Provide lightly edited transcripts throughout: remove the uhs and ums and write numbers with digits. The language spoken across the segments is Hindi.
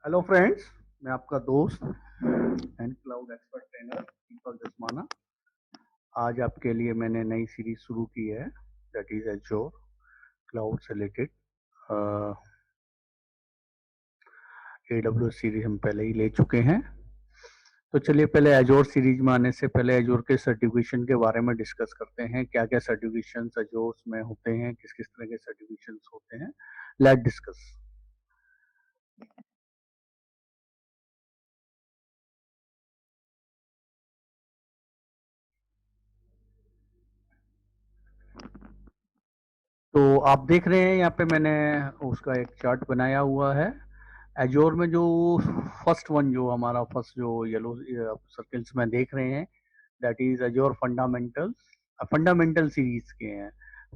हेलो फ्रेंड्स, मैं आपका दोस्त एंड क्लाउड एक्सपर्ट ट्रेनर दीपक दसमाना। आज आपके लिए मैंने नई सीरीज शुरू की है, दैट इज एज़्योर क्लाउड से रिलेटेड। AWS सीरीज हम पहले ही ले चुके हैं। तो चलिए पहले एज़्योर सीरीज में आने से पहले एज़्योर के सर्टिफिकेशन के बारे में डिस्कस करते हैं। क्या क्या सर्टिफिकेशन एज़्योर में होते हैं, किस किस तरह के सर्टिफिकेशन होते हैं, लेट्स डिस्कस। तो आप देख रहे हैं यहाँ पे मैंने उसका एक चार्ट बनाया हुआ है। एजोर में जो फर्स्ट वन, जो हमारा फर्स्ट जो येलो सर्कल्स में देख रहे हैं, that is Azure fundamentals. Fundamental series के हैं,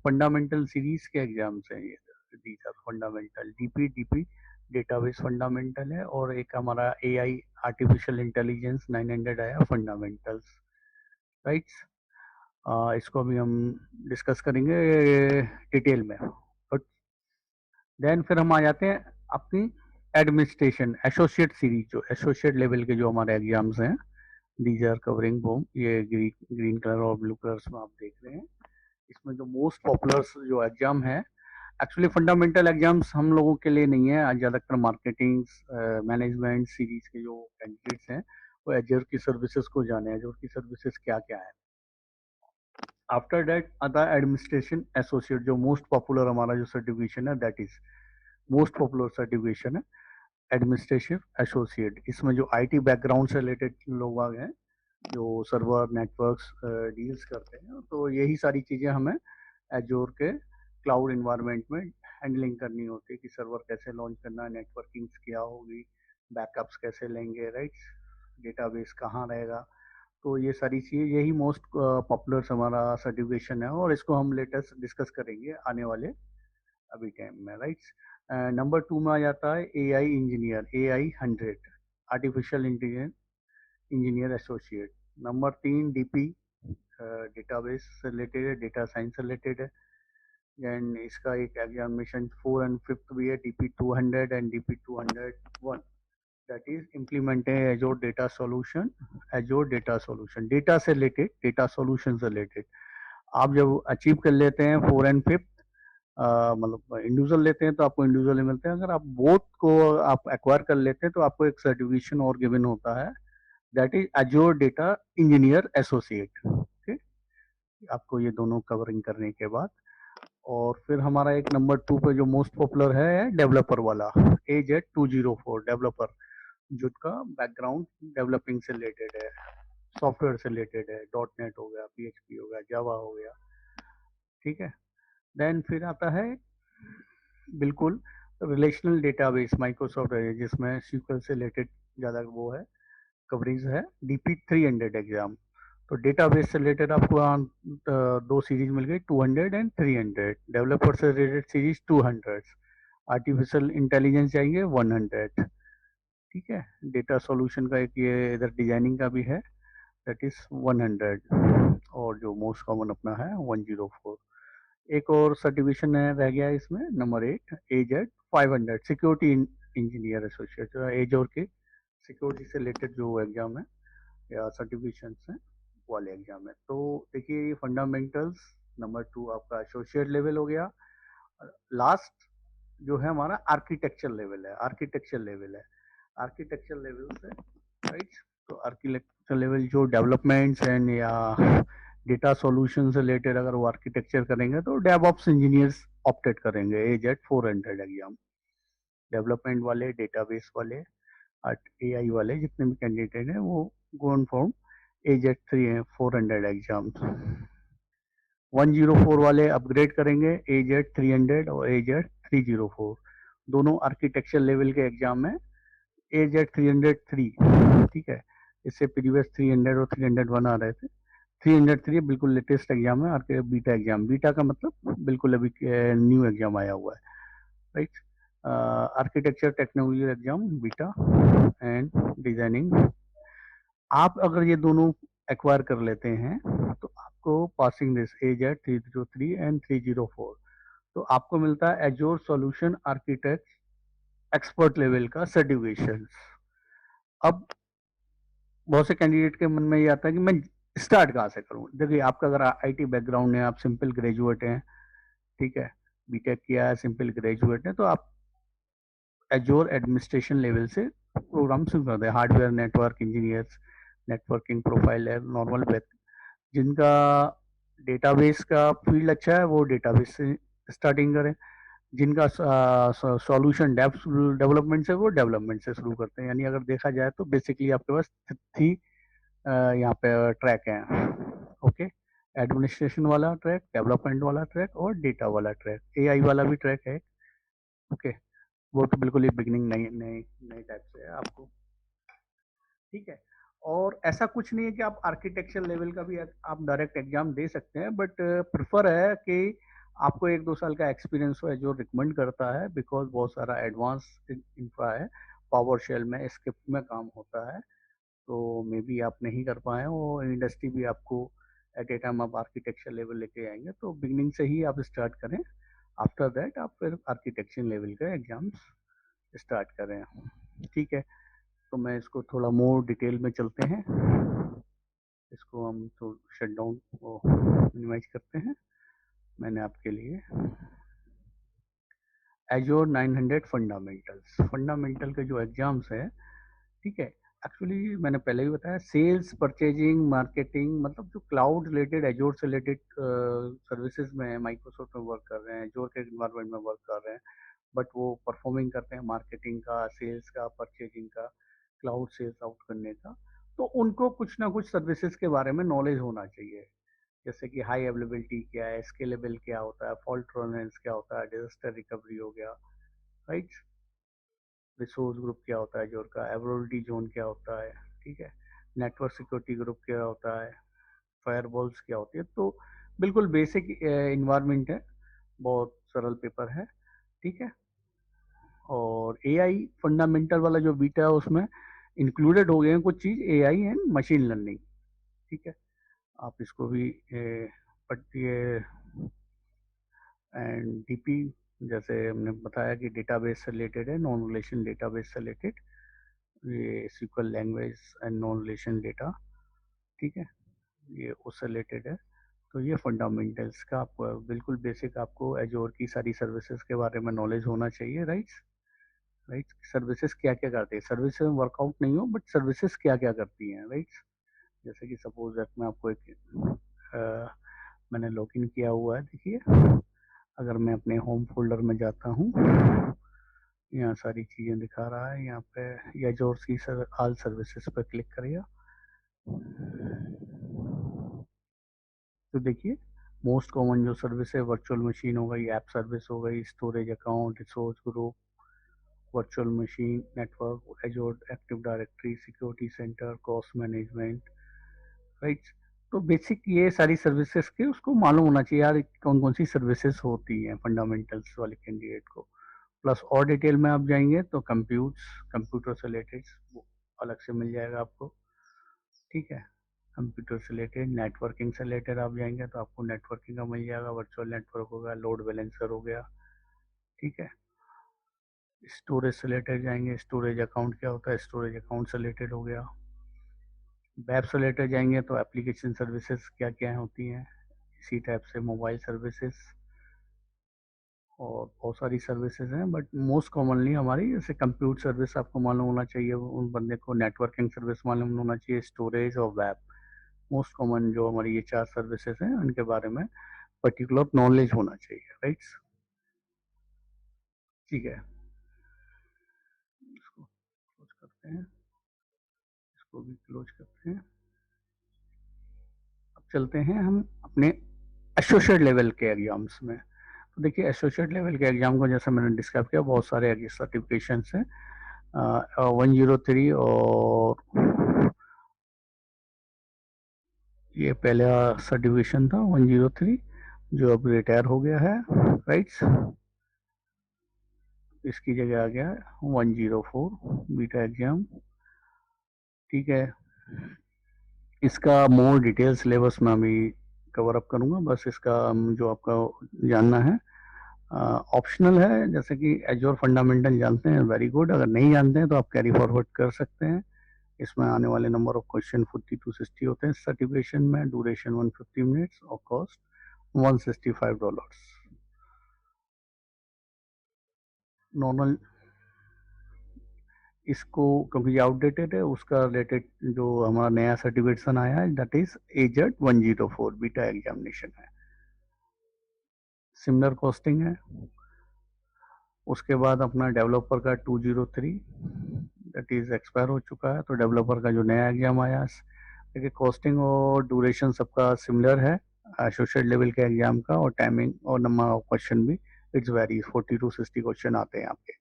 फंडामेंटल सीरीज के एग्जाम्स हैं ये। These are fundamental. DP database fundamental है, और एक हमारा AI आर्टिफिशियल इंटेलिजेंस 900 आया फंडामेंटल्स, राइट। इसको भी हम डिस्कस करेंगे डिटेल में। बट देन फिर हम आ जाते हैं अपनी एडमिनिस्ट्रेशन एसोसिएट सीरीज, जो एसोसिएट लेवल के जो हमारे एग्जाम्स हैं। दीज आर कवरिंग बोम, ये ग्रीन कलर और ब्लू कलर्स में आप देख रहे हैं। इसमें जो मोस्ट पॉपुलर जो एग्जाम है, एक्चुअली फंडामेंटल एग्जाम्स हम लोगों के लिए नहीं है। ज़्यादातर मार्केटिंग मैनेजमेंट सीरीज के जो कैंडिडेट्स हैं, वो एजर की सर्विसेज को जाने, एजर की सर्विसेज क्या क्या है। आफ्टर दैट आता है एडमिनिस्ट्रेशन एसोसिएट, जो मोस्ट पॉपुलर हमारा जो सर्टिफिकेशन है, that is most popular certification है एडमिनिस्ट्रेशन एसोसिएट। इसमें जो IT बैकग्राउंड से रिलेटेड लोग आ गए, जो सर्वर नेटवर्क्स डील्स करते हैं, तो यही सारी चीज़ें हमें एजोर के क्लाउड इन्वायरमेंट में हैंडलिंग करनी होती है कि सर्वर कैसे लॉन्च करना है, नेटवर्किंग क्या होगी, बैकअप्स कैसे लेंगे, राइट, डेटाबेस कहाँ रहेगा। तो ये सारी चीज़ें, यही मोस्ट पॉपुलर हमारा सर्टिफिकेशन है, और इसको हम लेटेस्ट डिस्कस करेंगे आने वाले अभी टाइम में, राइट। नंबर 2 में आ जाता है AI engineer, AI 100 artificial intelligence engineer associate. Number 3 DP database से रिलेटेड है, डेटा साइंस से रिलेटेड है। देन इसका एक एग्जामिनेशन 4 एंड 5 भी है, DP 200 and DP 201, that is implementing एजोर data solution. एजोर data solution data से रिलेटेड, डेटा सॉल्यूशन से रिलेटेड। आप जब अचीव कर लेते हैं 4 एंड 5, मतलब इंडिविजुअल लेते हैं तो आपको इंडिविजुअली मिलते हैं। अगर आप बोथ को आप एक्वायर कर लेते हैं तो आपको एक सर्टिफिकेशन और गिवन होता है, that is एजोर data engineer associate. Okay, आपको ये दोनों कवरिंग करने के बाद, और फिर हमारा एक नंबर 2 पे जो मोस्ट पॉपुलर है डेवलपर वाला, AZ 204 डेवलपर, जिसका बैकग्राउंड डेवलपिंग से रिलेटेड है, सॉफ्टवेयर से रिलेटेड है, .NET हो गया, PHP हो गया, जावा हो गया, ठीक है। देन फिर आता है बिल्कुल रिलेशनल डेटाबेस माइक्रोसॉफ्ट है, जिसमें SQL से रिलेटेड ज़्यादा वो है, कवरेज है, DP 300 एग्जाम। तो डेटाबेस से रिलेटेड आपको दो सीरीज मिल गई, 200 एंड 300। डेवलपर से रिलेटेड सीरीज 200, आर्टिफिशियल इंटेलिजेंस चाहिए 100, ठीक है। डेटा सॉल्यूशन का एक ये इधर डिजाइनिंग का भी है, दैट इज 100, और जो मोस्ट कॉमन अपना है 104। एक और सर्टिफिकेशन रह गया है इसमें, number 8 AZ 500 security engineer associate, AZ और के सिक्योरिटी से रिलेटेड जो एग्जाम है या सर्टिफिकेशन है, वाले एग्जाम है। तो देखिए ये फंडामेंटल्स नंबर 2 आपका एसोसिएट लेवल हो गया। लास्ट जो है हमारा आर्किटेक्चर लेवल है, आर्किटेक्चर लेवल है, आर्किटेक्चर लेवल से, राइट। तो आर्किटेक्चर लेवल जो डेवलपमेंट्स एंड या डेटा सॉल्यूशन से रिलेटेड अगर वो आर्किटेक्चर करेंगे तो डेवऑप्स इंजीनियर्स ऑप्टेड करेंगे। AZ 400 एग्जाम, डेवलपमेंट वाले, डेटाबेस वाले, AI वाले जितने भी कैंडिडेट हैं वो गोन फॉर्म AZ 400 एग्जाम। 104 वाले अपग्रेड करेंगे AZ 300, और AZ 304 दोनों आर्किटेक्चर लेवल के एग्जाम में। AZ 303, ठीक है, इससे प्रीवियस 300 और 301 आ रहे थे। 303 बिल्कुल लेटेस्ट एग्जाम है, आर बीटा एग्जाम। बीटा का मतलब बिल्कुल अभी न्यू एग्जाम आया हुआ है, right. Architecture technology exam beta and designing. आप अगर ये दोनों एक्वायर कर लेते हैं तो आपको पासिंग दिस AZ 303 एंड 304, तो आपको मिलता है एजोर सॉल्यूशन आर्किटेक्ट एक्सपर्ट लेवल का सर्टिफिकेशन। अब बहुत से कैंडिडेट के मन में ये आता है कि मैं स्टार्ट कहाँ से करूँ। देखिए, आपका अगर आईटी बैकग्राउंड है, आप सिंपल ग्रेजुएट हैं, ठीक है, बीटेक किया है, सिंपल ग्रेजुएट है, तो आप एजोर एडमिनिस्ट्रेशन लेवल से प्रोग्राम शुरू कर दें। Hardware network engineers, networking profile है, नॉर्मल जिनका डेटाबेस का फील्ड अच्छा है वो डेटाबेस से स्टार्टिंग करें। जिनका सॉल्यूशन डेवलपमेंट से वो डेवलपमेंट से शुरू करते हैं। यानी अगर देखा जाए तो बेसिकली आपके पास थ्री यहाँ पे ट्रैक हैं। ओके, एडमिनिस्ट्रेशन वाला ट्रैक, डेवलपमेंट वाला ट्रैक और डेटा वाला ट्रैक, एआई वाला भी ट्रैक है। ओके, वो तो बिल्कुल ही बिगनिंग नई नई नई टाइप से है आपको, ठीक है। और ऐसा कुछ नहीं है कि आप आर्किटेक्चर लेवल का भी आप डायरेक्ट एग्जाम दे सकते हैं, बट प्रेफर है कि आपको 1-2 साल का एक्सपीरियंस हो, जो रिकमेंड करता है, बिकॉज बहुत सारा एडवांस इंफ्रा है, पावर शेल में, स्क्रिप्ट में काम होता है। तो मे बी आप नहीं कर पाए और इंडस्ट्री भी आपको एट ए टाइम आप आर्किटेक्चर लेवल लेके आएंगे, तो बिगनिंग से ही आप स्टार्ट करें। आफ्टर दैट आप फिर आर्किटेक्चर लेवल का एग्जाम्स स्टार्ट करें, ठीक है। तो मैं इसको थोड़ा मोर डिटेल में चलते हैं। इसको हम तो शट डाउन मिनिमाइज करते हैं। मैंने आपके लिए एजोर 900 फंडामेंटल के जो एग्जाम्स है, ठीक है। एक्चुअली मैंने पहले भी बताया, सेल्स, परचेजिंग, मार्केटिंग, मतलब जो क्लाउड रिलेटेड, एजोर से रिलेटेड सर्विसेज में माइक्रोसॉफ्ट में वर्क कर रहे हैं, एजोर के इन्वायरमेंट में वर्क कर रहे हैं, बट वो परफॉर्मिंग करते हैं मार्केटिंग का, सेल्स का, परचेजिंग का, क्लाउड सेल्स आउट करने का। तो उनको कुछ ना कुछ सर्विसेज के बारे में नॉलेज होना चाहिए, जैसे कि हाई अवेलेबिलिटी क्या है, स्केलेबल क्या होता है, फॉल्ट टॉलरेंस क्या होता है, डिजास्टर रिकवरी हो गया, राइट, रिसोर्स ग्रुप क्या होता है जो का, अवेलेबिलिटी जोन क्या होता है, ठीक है, नेटवर्क सिक्योरिटी ग्रुप क्या होता है, फायरवॉल्स क्या होती है। तो बिल्कुल बेसिक इन्वायरमेंट है, बहुत सरल पेपर है, ठीक है। और एआई फंडामेंटल वाला जो बीटा है उसमें इंक्लूडेड हो गए हैं कुछ चीज, एआई एंड मशीन लर्निंग, ठीक है। आप इसको भी पढ़िए। एंड डीपी, जैसे हमने बताया कि डेटाबेस से रिलेटेड है, नॉन रिलेशन डेटाबेस से रिलेटेड, ये SQL language and non relation data, ठीक है, ये उससे रिलेटेड है। तो ये फंडामेंटल्स का आपको बिल्कुल बेसिक, आपको एजोर की सारी सर्विसेज के बारे में नॉलेज होना चाहिए, राइट। राइट, सर्विसेज क्या क्या करती है, सर्विसेज में वर्कआउट नहीं हो बट सर्विसेज क्या क्या करती हैं, राइट। जैसे कि सपोज दैट मैं आपको एक मैंने लॉगिन किया हुआ है, देखिए, अगर मैं अपने होम फोल्डर में जाता हूँ, यहाँ सारी चीज़ें दिखा रहा है, यहाँ पे या जो सी सर ऑल सर्विसेज पर क्लिक करिए, तो देखिए मोस्ट कॉमन जो सर्विस है, वर्चुअल मशीन हो गई, ऐप सर्विस हो गई, storage account, resource group, virtual machine network, एजोर active directory, security centre, cost management, right. तो बेसिक ये सारी सर्विसेज के उसको मालूम होना चाहिए यार, कौन कौन सी सर्विसेज होती हैं फंडामेंटल्स वाले कैंडिडेट को। प्लस और डिटेल में आप जाएंगे तो कंप्यूटर से रिलेटेड वो अलग से मिल जाएगा आपको, ठीक है। कंप्यूटर से रिलेटेड, नेटवर्किंग से रिलेटेड आप जाएंगे तो आपको नेटवर्किंग का मिल जाएगा, वर्चुअल नेटवर्क हो गया, लोड बैलेंसर हो गया, ठीक है। स्टोरेज से रिलेटेड जाएंगे, स्टोरेज अकाउंट क्या होता है, स्टोरेज अकाउंट से रिलेटेड हो गया। वेब से रिलेटेड जाएंगे तो एप्लीकेशन सर्विसेज क्या क्या होती हैं, इसी टाइप से मोबाइल सर्विसेज और बहुत सारी सर्विसेज हैं, बट मोस्ट कॉमनली हमारी जैसे कंप्यूटर सर्विस आपको मालूम होना चाहिए, उन बंदे को नेटवर्किंग सर्विस मालूम होना चाहिए, स्टोरेज और वेब, मोस्ट कॉमन जो हमारी ये 4 सर्विसेज हैं उनके बारे में पर्टिकुलर नॉलेज होना चाहिए, राइट, ठीक है। इसको क्लोज करते हैं, इसको भी क्लोज करते हैं। अब चलते हैं हम अपने एसोसिएट लेवल के एग्जाम्स में। तो देखिए, एसोसिएट लेवल के एग्जाम को जैसे मैंने डिस्क्राइब किया, बहुत सारे सर्टिफिकेशन हैं, 103, और ये पहला सर्टिफिकेशन था 103 जो अब रिटायर हो गया है, राइट। इसकी जगह आ गया 104 बीटा एग्जाम, ठीक है। इसका मोर डिटेल सिलेबस में अभी कवर अप करूंगा, बस इसका जो आपका जानना है, ऑप्शनल है, जैसे कि एजोर फंडामेंटल जानते हैं, वेरी गुड। अगर नहीं जानते हैं तो आप कैरी फॉरवर्ड कर सकते हैं। इसमें आने वाले नंबर ऑफ क्वेश्चन 40 to 60 होते हैं सर्टिफिकेशन में। ड्यूरेशन 150 मिनट्स और कॉस्ट $165। नॉर्मल इसको, क्योंकि ये आउटडेटेड है, उसका रिलेटेड जो हमारा नया सर्टिफिकेशन आया है that is AZ 104 beta examination है। सिमिलर कॉस्टिंग है। उसके बाद अपना डेवलपर का 203 दैट इज एक्सपायर हो चुका है, तो डेवलपर का जो नया एग्जाम आया, देखिए कॉस्टिंग और ड्यूरेशन सबका सिमिलर है एसोसिएट लेवल के एग्जाम का, और टाइमिंग और नंबर ऑफ क्वेश्चन भी इट्स वेरी 40 to 60 क्वेश्चन आते हैं आपके।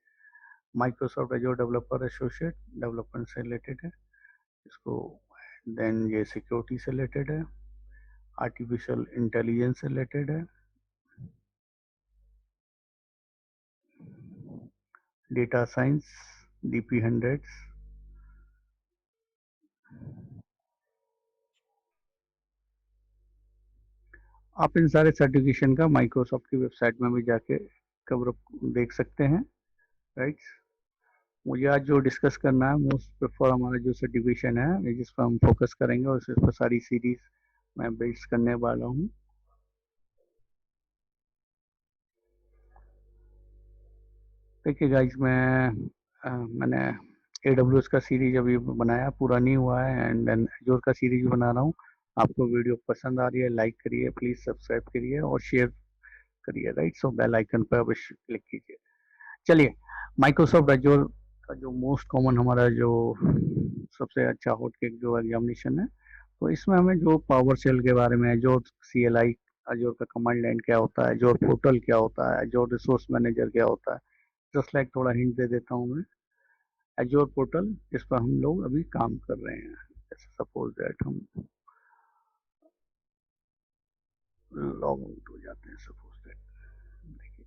माइक्रोसॉफ्ट एजोर डेवलपर एसोसिएट डेवलपमेंट से रिलेटेड है इसको। देन ये सिक्योरिटी से रिलेटेड है, आर्टिफिशियल इंटेलिजेंस से रिलेटेड है, डेटा साइंस DP100। आप इन सारे सर्टिफिकेशन का माइक्रोसॉफ्ट की वेबसाइट में भी जाके कवर देख सकते हैं, राइट। मुझे आज जो डिस्कस करना है मोस्ट प्रेफर हमारा जो सर्टिफिकेशन है जिस पर हम फोकस करेंगे, और इस पर सारी सीरीज मैं बिल्ड करने वाला हूँ। देखिए गाइज, मैंने AWS का सीरीज अभी बनाया, पूरा नहीं हुआ है, एंड देन एजोर का सीरीज बना रहा हूँ। आपको वीडियो पसंद आ रही है, लाइक करिए प्लीज, सब्सक्राइब करिए और शेयर करिए, राइट। सो बेल आइकन पर अवश्य क्लिक कीजिए। चलिए, माइक्रोसॉफ्ट एजोर का जो मोस्ट कॉमन हमारा जो सबसे अच्छा हॉटकेक जो एग्जामिनेशन है, तो इसमें हमें जो पावर शेल के बारे में, एजोर CLI, एजोर का कमांड लाइन क्या होता है, एजोर पोर्टल क्या होता है, एजोर रिसोर्स मैनेजर क्या होता है, जस्ट लाइक थोड़ा हिंट दे देता हूँ मैं। एजोर पोर्टल जिस पर हम लोग अभी काम कर रहे हैं, जैसे सपोज दैट हम लॉग आउट हो जाते हैं, सपोज दैट। देखिए,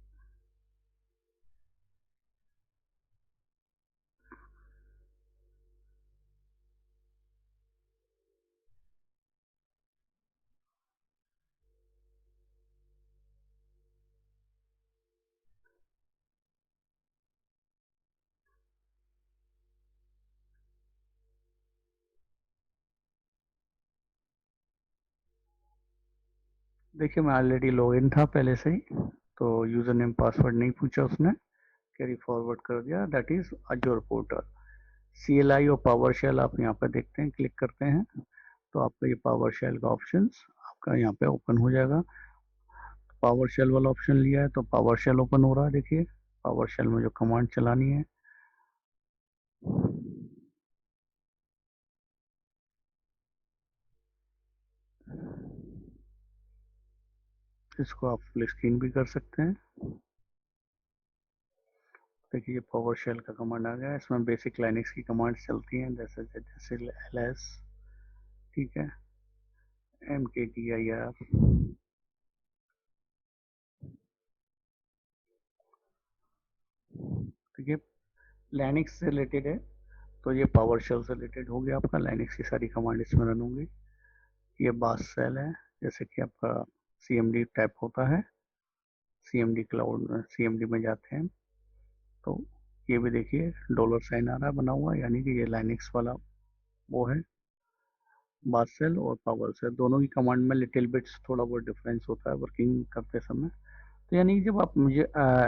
देखिए मैं ऑलरेडी लॉग इन था पहले से ही, तो यूजर नेम पासवर्ड नहीं पूछा उसने, कैरी फॉरवर्ड कर दिया। That is Azure portal. CLI और पावर शेल आप यहाँ पे देखते हैं, क्लिक करते हैं तो आपका ये पावर शेल का ऑप्शन आपका यहाँ पे ओपन हो जाएगा। पावर शेल वाला ऑप्शन लिया है तो पावर शेल ओपन हो रहा है। देखिए, पावर शेल में जो कमांड चलानी है, इसको आप फुल स्क्रीन भी कर सकते हैं। देखिए, ये पावर शेल का कमांड आ गया। इसमें बेसिक लाइनक्स की कमांड चलती हैं, जैसे ls, ठीक है, mkdir, ठीक है, लाइनक्स से रिलेटेड है, तो ये पावर शेल से रिलेटेड हो गया आपका। लाइनक्स की सारी कमांड इसमें रन होंगी। ये बास सेल है, जैसे कि आपका CMD टाइप होता है, CMD क्लाउड में, CMD में जाते हैं तो ये भी देखिए $साइन आ रहा है बना हुआ, यानी कि ये लाइनक्स वाला वो है। बास सेल और पावर सेल दोनों की कमांड में लिटिल बिट्स थोड़ा बहुत डिफरेंस होता है वर्किंग करते समय। तो यानी कि जब आप मुझे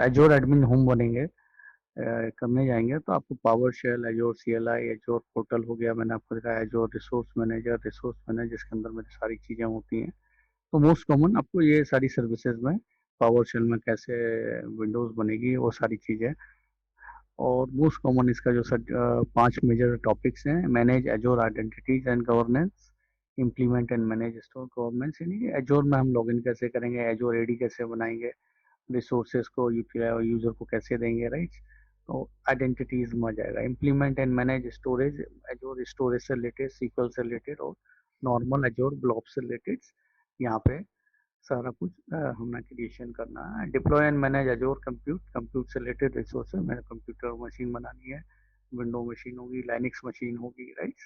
एजोर एडमिन होम बनेंगे, करने जाएंगे, तो आपको PowerShell, Azure CLI, Azure portal हो गया, मैंने आपको दिखाया एजोर रिसोर्स मैनेजर जिसके अंदर मेरी सारी चीज़ें होती हैं। तो मोस्ट कॉमन आपको ये सारी सर्विसेज में पावर शेल में कैसे विंडोज़ बनेगी वो सारी चीज़ें। और मोस्ट कॉमन इसका जो 5 मेजर टॉपिक्स हैं, manage एजोर identities and governance, implement and manage store governance, यानी कि एजोर में हम लॉगिन कैसे करेंगे, एजोर AD कैसे बनाएंगे, रिसोर्सेज को यूजर को कैसे देंगे, राइट। तो आइडेंटिटीज में आ जाएगा। Implement and manage storage, एजोर storage से रिलेटेड, सीक्वल से रिलेटेड और नॉर्मल एजोर ब्लॉब से रिलेटेड यहाँ पे सारा कुछ हमने क्रिएशन करना है। Deploy and manage एजोर compute, compute से रिलेटेड रिसोर्स है, मैंने कंप्यूटर मशीन बनानी है, विंडो मशीन होगी, लाइनिक्स मशीन होगी, राइट,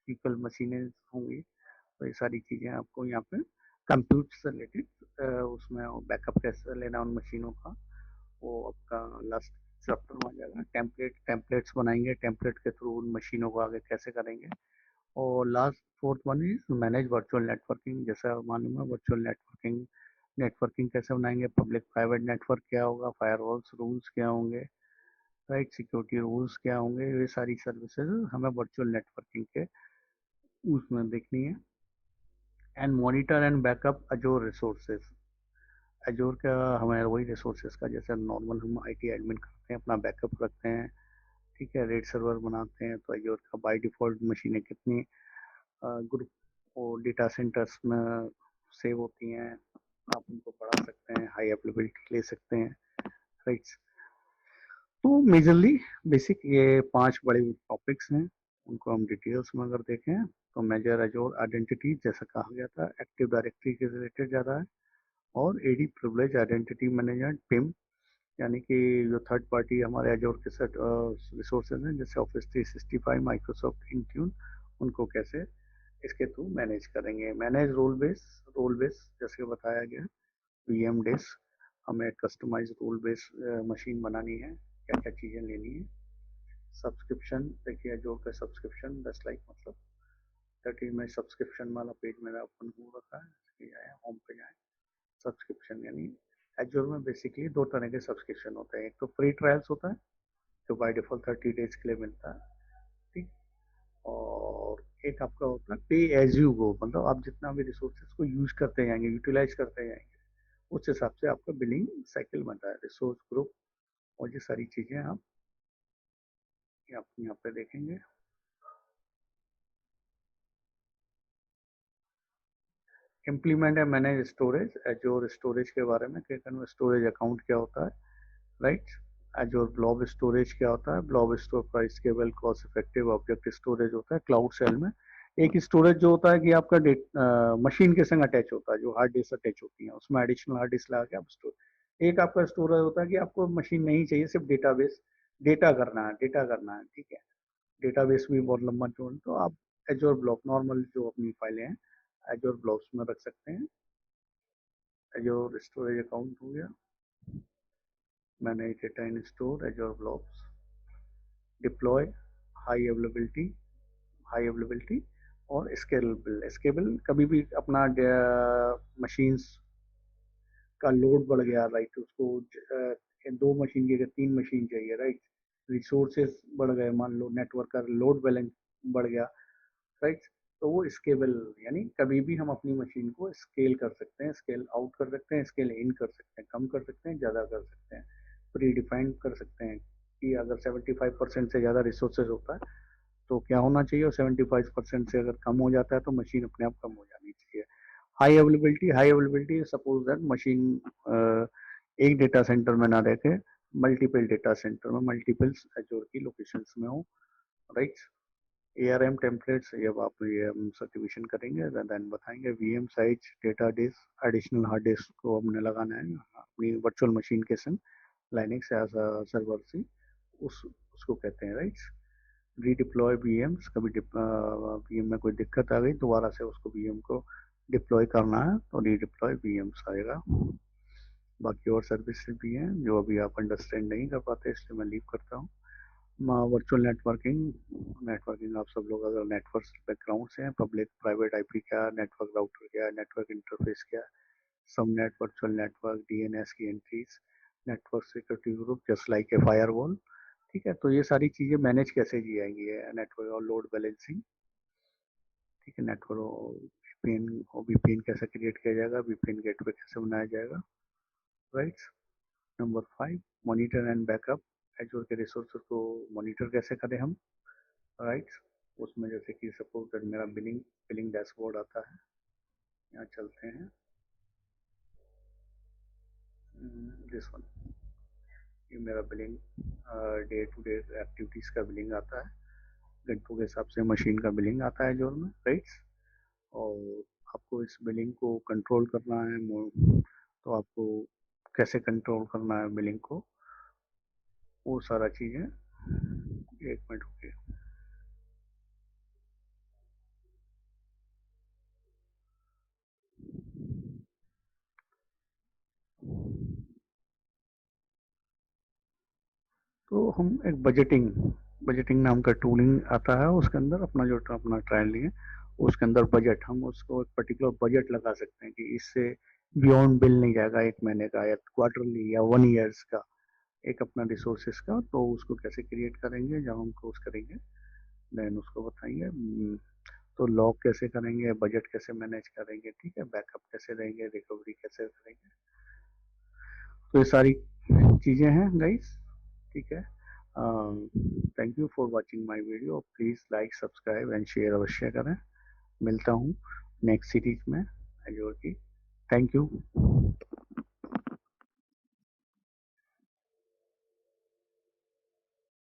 सीक्वल मशीनें होंगी। तो ये सारी चीज़ें आपको यहाँ पे कंप्यूट से रिलेटेड, उसमें बैकअप कैसे लेना उन मशीनों का, वो आपका लास्ट चैप्टर में आ जाएगा। टेम्पलेट्स बनाएंगे, टेम्पलेट के थ्रू उन मशीनों को आगे कैसे करेंगे। और last fourth one is manage virtual networking. जैसा मालूम है वर्चुअल नेटवर्किंग, नेटवर्किंग कैसे बनाएंगे, पब्लिक प्राइवेट नेटवर्क क्या होगा, फायरवॉल्स रूल्स क्या होंगे, राइट, सिक्योरिटी रूल्स क्या होंगे, ये सारी सर्विसेज हमें वर्चुअल नेटवर्किंग के उसमें देखनी है। And monitor and backup Azure resources. Azure का हमारे वही रिसोर्सेज का जैसे नॉर्मल हम आईटी एडमिन करते हैं, अपना बैकअप रखते हैं, ठीक है, रेड सर्वर बनाते हैं, तो अजोर का बाय डिफॉल्ट मशीनें कितनी ग्रुप और डेटा सेंटर्स में सेव होती हैं, आप उनको बढ़ा सकते हैं, हाई अवेलेबिलिटी ले सकते हैं, राइट। तो मेजरली बेसिक ये 5 बड़े टॉपिक्स हैं, उनको हम डिटेल्स में अगर देखें तो मेजर एजोर आइडेंटिटी जैसा कहा गया था एक्टिव डायरेक्टरी के रिलेटेड ज़्यादा है, और AD privilege identity management PIM, यानी कि जो थर्ड पार्टी हमारे एजोर के सेट रिसोर्सेज हैं जैसे ऑफिस 365, माइक्रोसॉफ्ट इंट्यून, उनको कैसे इसके थ्रू मैनेज करेंगे। मैनेज रोल बेस जैसे बताया गया, वीएम डेस्क, हमें कस्टमाइज रोल बेस मशीन बनानी है, क्या क्या चीज़ें लेनी है। सब्सक्रिप्शन देखिए, जो का सब्सक्रिप्शन 10 लाख मतलब 30 में सब्सक्रिप्शन वाला पेज मेरा ओपन हो रखा है, होम पे जाए। सब्सक्रिप्शन यानी एजोर में बेसिकली 2 तरह के सब्सक्रिप्शन होते हैं, एक तो फ्री ट्रायल्स होता है जो बाय डिफॉल्ट 30 डेज के लिए मिलता है, ठीक, और एक आपका होता है पे एज यू गो, मतलब आप जितना भी रिसोर्सेज को यूज करते जाएंगे, यूटिलाइज करते जाएंगे, उस हिसाब से आपका बिलिंग साइकिल बनता है। रिसोर्स ग्रुप और ये सारी चीजें आप यहाँ पे देखेंगे। इम्प्लीमेंट है मैनेज स्टोरेज, एजोर स्टोरेज के बारे में क्या, स्टोरेज अकाउंट क्या होता है, राइट। एजोर ब्लॉब स्टोरेज क्या होता है, blob store price scalable cost effective object storage होता है क्लाउड सेल में। एक स्टोरेज जो होता है कि आपका मशीन के संग अटैच होता है, जो हार्ड डिस्क अटैच होती है उसमें एडिशनल हार्ड डिस्क लगा के आप स्टोर। एक आपका स्टोरेज होता है कि आपको मशीन नहीं चाहिए, सिर्फ डेटाबेस डेटा करना है, ठीक है, डेटाबेस भी बहुत लंबा चौड़ा, तो आप एजोर ब्लॉक नॉर्मल जो अपनी फाइलें हैं एजोर ब्लॉक्स में रख सकते हैं। एजोर स्टोरेज अकाउंट हो गया, मैनेज डेटा इन store एजोर blocks, deploy high availability और स्केलेबल कभी भी अपना मशीन्स का लोड बढ़ गया, राइट, उसको 2 मशीन की जगह 3 मशीन चाहिए, राइट, रिसोर्सेज बढ़ गए, मान लो नेटवर्क का लोड बैलेंस बढ़ गया, राइट, तो वो स्केलेबल यानी कभी भी हम अपनी मशीन को स्केल कर सकते हैं, स्केल आउट कर सकते हैं, स्केल इन कर सकते हैं, कम कर सकते हैं, ज़्यादा कर सकते हैं, प्री डिफाइंड कर सकते हैं कि अगर 75% से ज़्यादा रिसोर्सेज होता है तो क्या होना चाहिए, और 75% से अगर कम हो जाता है तो मशीन अपने आप कम हो जानी चाहिए। High availability suppose that machine एक डेटा सेंटर में ना रह के मल्टीपल डेटा सेंटर में मल्टीपल एजोर की लोकेशंस में हो, राइट। एआरएम टेम्पलेट्स जब आप ये हम सर्टिफिकेशन करेंगे देन बताएंगे। VM size data disk additional hard disk को हमने लगाना है अपनी वर्चुअल मशीन के संग, लाइनेक्स एज सर्वर से उसको कहते हैं, राइट। रीडिप्लॉय वीएम्स, कभी वीएम में कोई दिक्कत आ गई दोबारा से उसको वीएम को डिप्लॉय करना है तो रीडिप्लॉय वीएम्स आएगा। बाकी और सर्विसेज भी हैं जो अभी आप अंडरस्टैंड नहीं कर पाते, इसलिए मैं लीव करता हूँ। वर्चुअल नेटवर्किंग आप सब लोग अगर नेटवर्क बैकग्राउंड से हैं, पब्लिक प्राइवेट आईपी क्या, नेटवर्क राउटर क्या, नेटवर्क इंटरफेस क्या, सब नेट वर्चुअल नेटवर्क डीएनएस की entries, network security group just like a firewall, ठीक है। तो ये सारी चीज़ें मैनेज कैसे की जाएंगी, नेटवर्क और लोड बैलेंसिंग, ठीक है, नेटवर्क वीपीएन और वीपीएन कैसे क्रिएट किया जाएगा, वीपीएन गेटवे कैसे बनाया जाएगा, right. Number 5 monitor and backup, एजोर के रिसोर्सेज को मॉनिटर कैसे करें हम, राइट। उसमें जैसे कि सपोज दैट मेरा बिलिंग डैशबोर्ड आता है, यहाँ चलते हैं, दिस वन, ये मेरा billing day to day activities का बिलिंग आता है, घंटों के हिसाब से मशीन का बिलिंग आता है जोर में, राइट। और आपको इस बिलिंग को कंट्रोल करना है, तो आपको कैसे कंट्रोल करना है बिलिंग को, वो सारा चीज़ें, एक मिनट रुकिए। तो हम एक बजटिंग नाम का टूलिंग आता है, उसके अंदर अपना ट्रायल लिए, उसके अंदर बजट, हम उसको एक पर्टिकुलर बजट लगा सकते हैं कि इससे बियॉन्ड बिल नहीं जाएगा 1 महीने का या क्वार्टरली या 1 ईयर्स का, एक अपना रिसोर्सेस का। तो उसको कैसे क्रिएट करेंगे, जब हम क्लोज करेंगे देन उसको बताएंगे। तो लॉग कैसे करेंगे, बजट कैसे मैनेज करेंगे, ठीक है, बैकअप कैसे देंगे, रिकवरी कैसे करेंगे। तो ये सारी चीज़ें हैं गाइस, ठीक है। Thank you for watching my video, please like subscribe and share अवश्य करें। मिलता हूँ नेक्स्ट सीरीज में एजोर की। Thank you.